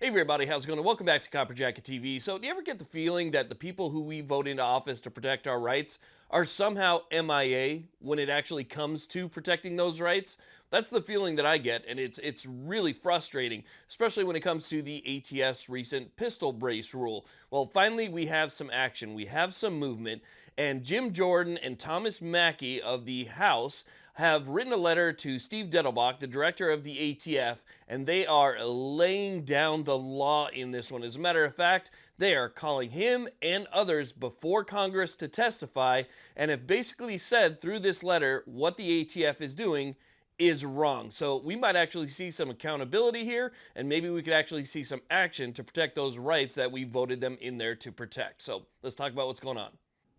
Hey everybody, how's it going? Welcome back to Copper Jacket TV. So, do you ever get the feeling that the people who we vote into office to protect our rights are somehow MIA when it actually comes to protecting those rights? That's the feeling that I get, and it's really frustrating, especially when it comes to the ATF's recent pistol brace rule. Well, finally we have some action, we have some movement, and Jim Jordan and Thomas Mackey of the House have written a letter to Steve Dettelbach, the director of the ATF, and they are laying down the law in this one. As a matter of fact, they are calling him and others before Congress to testify and have basically said through this letter what the ATF is doing is wrong. So we might actually see some accountability here, and maybe we could actually see some action to protect those rights that we voted them in there to protect. So let's talk about what's going on.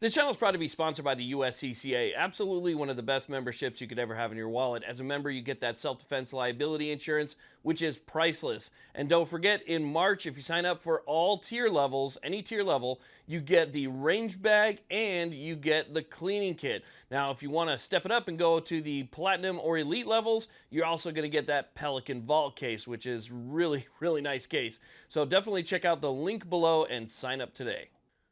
This channel is proud to be sponsored by the USCCA. Absolutely one of the best memberships you could ever have in your wallet. As a member, you get that self-defense liability insurance, which is priceless. And don't forget, in March, if you sign up for all tier levels, any tier level, you get the range bag and you get the cleaning kit. Now, if you want to step it up and go to the platinum or elite levels, you're also going to get that Pelican Vault case, which is really nice case. So definitely check out the link below and sign up today.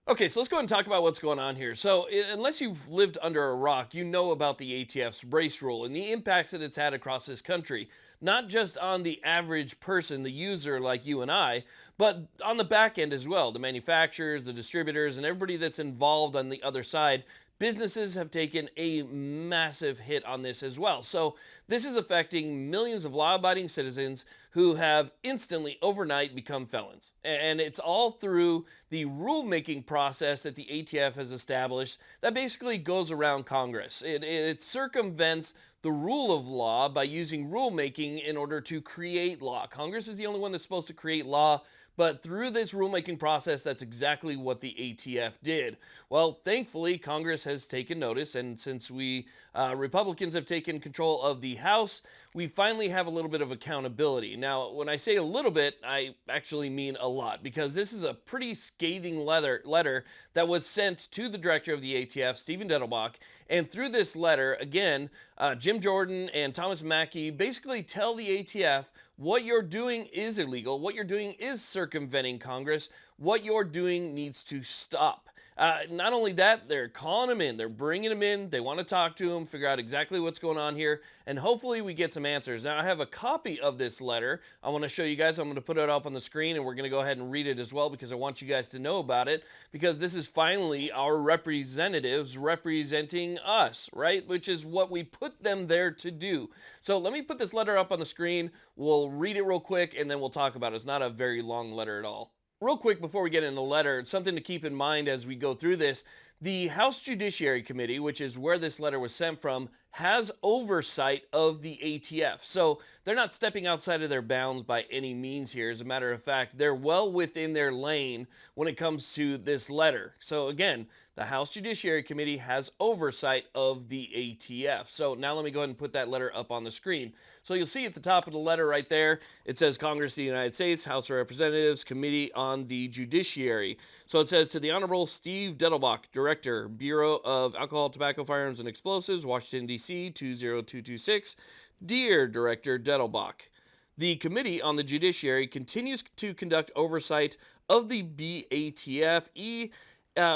Okay, so let's go ahead and talk about what's going on here. So, unless you've lived under a rock, you know about the ATF's brace rule and the impacts that it's had across this country. Not just on the average person, the user like you and I, but on the back end as well. The manufacturers, the distributors, and everybody that's involved on the other side. Businesses have taken a massive hit on this as well. So this is affecting millions of law-abiding citizens who have instantly overnight become felons. And it's all through the rulemaking process that the ATF has established that basically goes around Congress. It circumvents the rule of law by using rulemaking in order to create law. Congress is the only one that's supposed to create law, but through this rulemaking process, that's exactly what the ATF did. Well, thankfully, Congress has taken notice, and since we Republicans have taken control of the House, we finally have a little bit of accountability. Now, when I say a little bit, I actually mean a lot, because this is a pretty scathing letter that was sent to the director of the ATF, Steve Dettelbach, and through this letter, again, Jim Jordan and Thomas Mackey basically tell the ATF what you're doing is illegal, what you're doing is circumventing Congress, what you're doing needs to stop. Not only that, they're calling him in, they're bringing him in, they want to talk to him, figure out exactly what's going on here, and hopefully we get some answers. Now, I have a copy of this letter I want to show you guys. I'm going to put it up on the screen, and we're going to go ahead and read it as well, because I want you guys to know about it, because this is finally our representatives representing us, right? Which is what we put them there to do. So let me put this letter up on the screen, we'll read it real quick, and then we'll talk about it. It's not a very long letter at all. Real quick before we get into the letter, something to keep in mind as we go through this. The House Judiciary Committee, which is where this letter was sent from, has oversight of the ATF. So they're not stepping outside of their bounds by any means here. As a matter of fact, they're well within their lane when it comes to this letter. So again, the House Judiciary Committee has oversight of the ATF. So now let me go ahead and put that letter up on the screen. So you'll see at the top of the letter right there, it says Congress of the United States, House of Representatives, Committee on the Judiciary. So it says to the Honorable Steve Dettelbach, Director, Bureau of Alcohol, Tobacco, Firearms, and Explosives, Washington, D.C., 20226. Dear Director Dettelbach, the Committee on the Judiciary continues to conduct oversight of the BATF.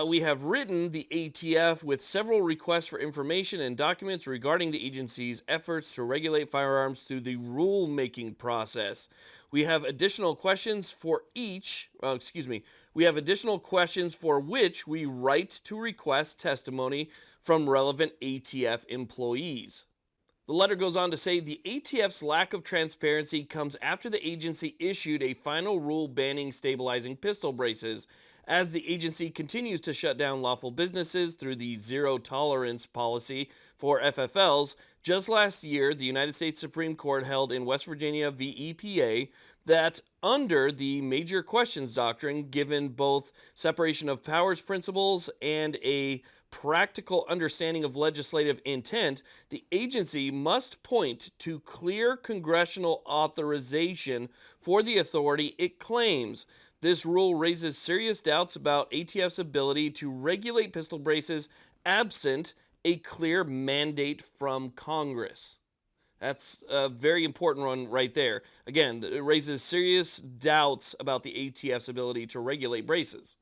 We have written the ATF with several requests for information and documents regarding the agency's efforts to regulate firearms through the rulemaking process. We have additional questions for we have additional questions for which we write to request testimony from relevant ATF employees. The letter goes on to say the ATF's lack of transparency comes after the agency issued a final rule banning stabilizing pistol braces, as the agency continues to shut down lawful businesses through the zero tolerance policy for FFLs. Just last year, the United States Supreme Court held in West Virginia v. EPA that under the major questions doctrine, given both separation of powers principles and a practical understanding of legislative intent, the agency must point to clear congressional authorization for the authority it claims. This rule raises serious doubts about ATF's ability to regulate pistol braces absent a clear mandate from Congress. That's a very important one right there. Again, it raises serious doubts about the ATF's ability to regulate braces.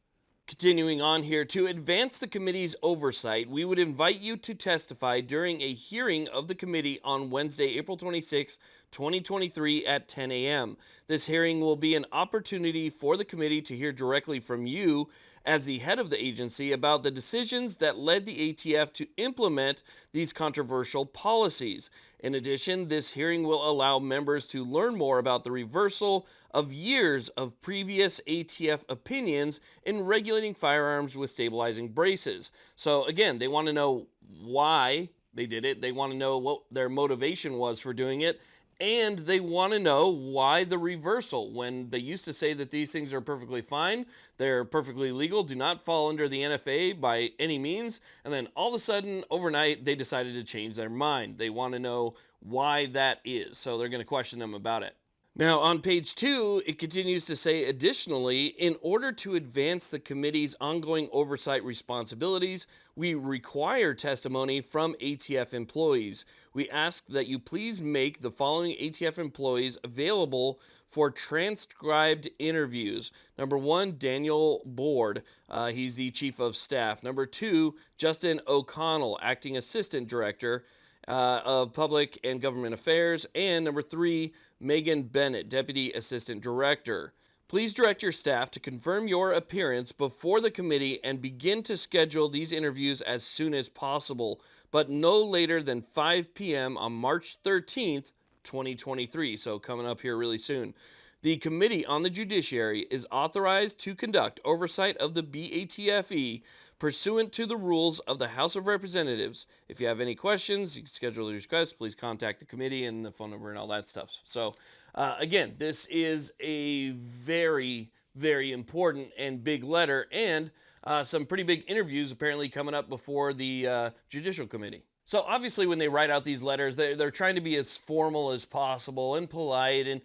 Continuing on here, to advance the committee's oversight, we would invite you to testify during a hearing of the committee on Wednesday, April 26, 2023 at 10 a.m. This hearing will be an opportunity for the committee to hear directly from you as the head of the agency about the decisions that led the ATF to implement these controversial policies. In addition, this hearing will allow members to learn more about the reversal of years of previous ATF opinions in regulating firearms with stabilizing braces. So again, they want to know why they did it. They want to know what their motivation was for doing it. And they want to know why the reversal, when they used to say that these things are perfectly fine, they're perfectly legal, do not fall under the NFA by any means, and then all of a sudden, overnight, they decided to change their mind. They want to know why that is, so they're going to question them about it. Now, on page 2, it continues to say, additionally, in order to advance the committee's ongoing oversight responsibilities, we require testimony from ATF employees. We ask that you please make the following ATF employees available for transcribed interviews. Number 1, Daniel Board. He's the Chief of Staff. Number 2, Justin O'Connell, Acting Assistant Director of Public and Government Affairs. And number 3, Megan Bennett, Deputy Assistant Director. Please direct your staff to confirm your appearance before the committee and begin to schedule these interviews as soon as possible, but no later than 5 p.m. on March 13th, 2023, so coming up here really soon. The Committee on the Judiciary is authorized to conduct oversight of the BATFE pursuant to the rules of the House of Representatives. If you have any questions, you can schedule your request. Please contact the committee and the phone number and all that stuff. So, again, this is a very, very important and big letter, and some pretty big interviews apparently coming up before the Judicial Committee. So obviously when they write out these letters, they're trying to be as formal as possible and polite and,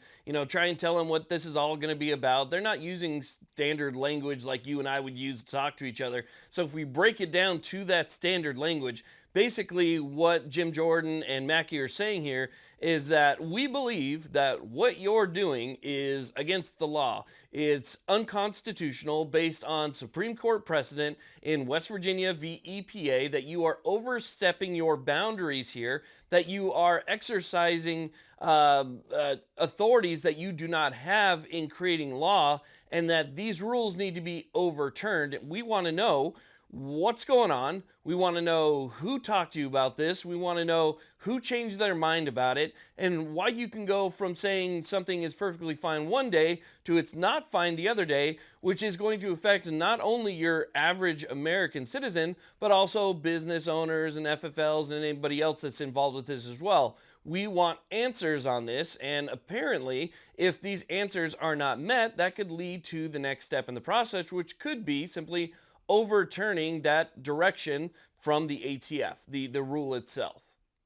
try and tell them what this is all going to be about. They're not using standard language like you and I would use to talk to each other. So if we break it down to that standard language, basically what Jim Jordan and Mackey are saying here is that we believe that what you're doing is against the law. It's unconstitutional based on Supreme Court precedent in West Virginia v. EPA, that you are overstepping your boundaries here, that you are exercising authorities that you do not have in creating law, and that these rules need to be overturned. We want to know what's going on. We want to know who talked to you about this. We want to know who changed their mind about it, and why you can go from saying something is perfectly fine one day to it's not fine the other day, which is going to affect not only your average American citizen, but also business owners and FFLs and anybody else that's involved with this as well. We want answers on this, and apparently, if these answers are not met, that could lead to the next step in the process, which could be simply overturning that direction from the ATF, the rule itself.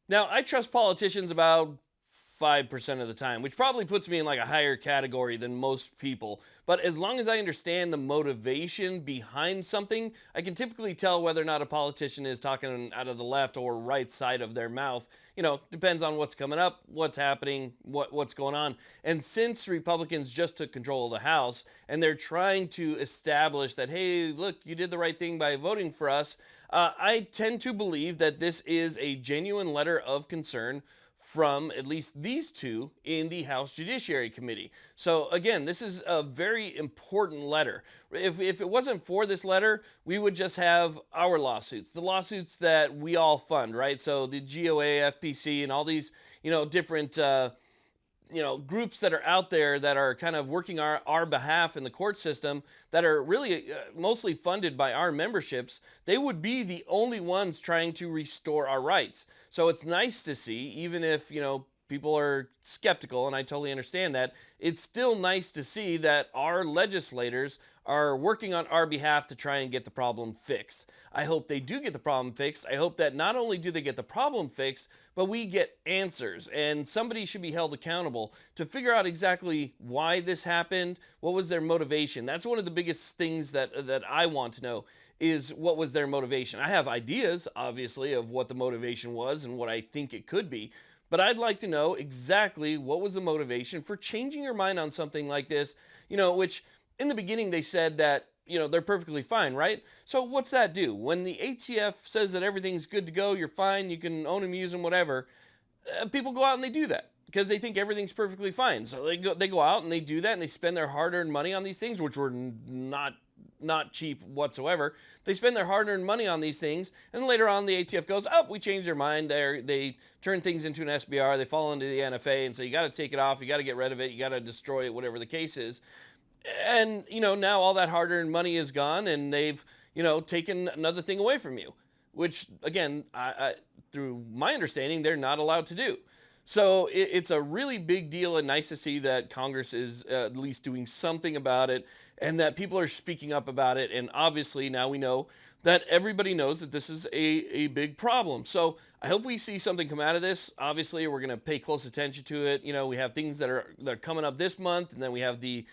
Now, I trust politicians about 5% of the time, which probably puts me in like a higher category than most people. But as long as I understand the motivation behind something, I can typically tell whether or not a politician is talking out of the left or right side of their mouth. Depends on what's coming up, what's happening, what's going on. And since Republicans just took control of the House and they're trying to establish that, hey, look, you did the right thing by voting for us, I tend to believe that this is a genuine letter of concern from at least these two in the House Judiciary Committee. So again, this is a very important letter. If it wasn't for this letter, we would just have our lawsuits, the lawsuits that we all fund, right? So the GOA, FPC, and all these, different groups that are out there that are kind of working our behalf in the court system, that are really mostly funded by our memberships. They would be the only ones trying to restore our rights. So it's nice to see, even if, people are skeptical, and I totally understand that, it's still nice to see that our legislators are working on our behalf to try and get the problem fixed. I hope they do get the problem fixed. I hope that not only do they get the problem fixed, but we get answers, and somebody should be held accountable to figure out exactly why this happened, what was their motivation. That's one of the biggest things that I want to know, is what was their motivation. I have ideas, obviously, of what the motivation was and what I think it could be, But I'd like to know exactly what was the motivation for changing your mind on something like this, which in the beginning they said that, they're perfectly fine, right? So what's that do? When the ATF says that everything's good to go, you're fine, you can own them, use them, whatever, people go out and they do that because they think everything's perfectly fine. So they go out and they do that and they spend their hard-earned money on these things, which were not cheap whatsoever. They spend their hard-earned money on these things, and later on the ATF goes, "Oh, we changed their mind." They turn things into an SBR. They fall into the NFA and say, "You got to take it off. You got to get rid of it. You got to destroy it, whatever the case is." And now all that hard-earned money is gone, and they've taken another thing away from you, which again, through my understanding, they're not allowed to do. So it's a really big deal, and nice to see that Congress is at least doing something about it, and that people are speaking up about it. And obviously now we know that everybody knows that this is a big problem. So I hope we see something come out of this. Obviously, we're going to pay close attention to it. We have things that are coming up this month, and then we have the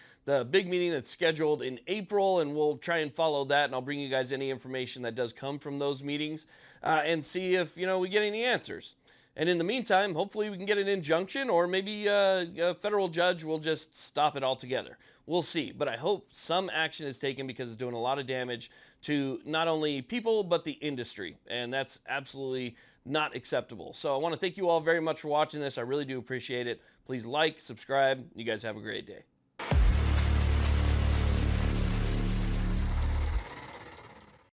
big meeting that's scheduled in April, and we'll try and follow that. And I'll bring you guys any information that does come from those meetings, and see if we get any answers. And in the meantime, hopefully we can get an injunction, or maybe a federal judge will just stop it altogether. We'll see. But I hope some action is taken because it's doing a lot of damage to not only people, but the industry. And that's absolutely not acceptable. So I want to thank you all very much for watching this. I really do appreciate it. Please like, subscribe. You guys have a great day.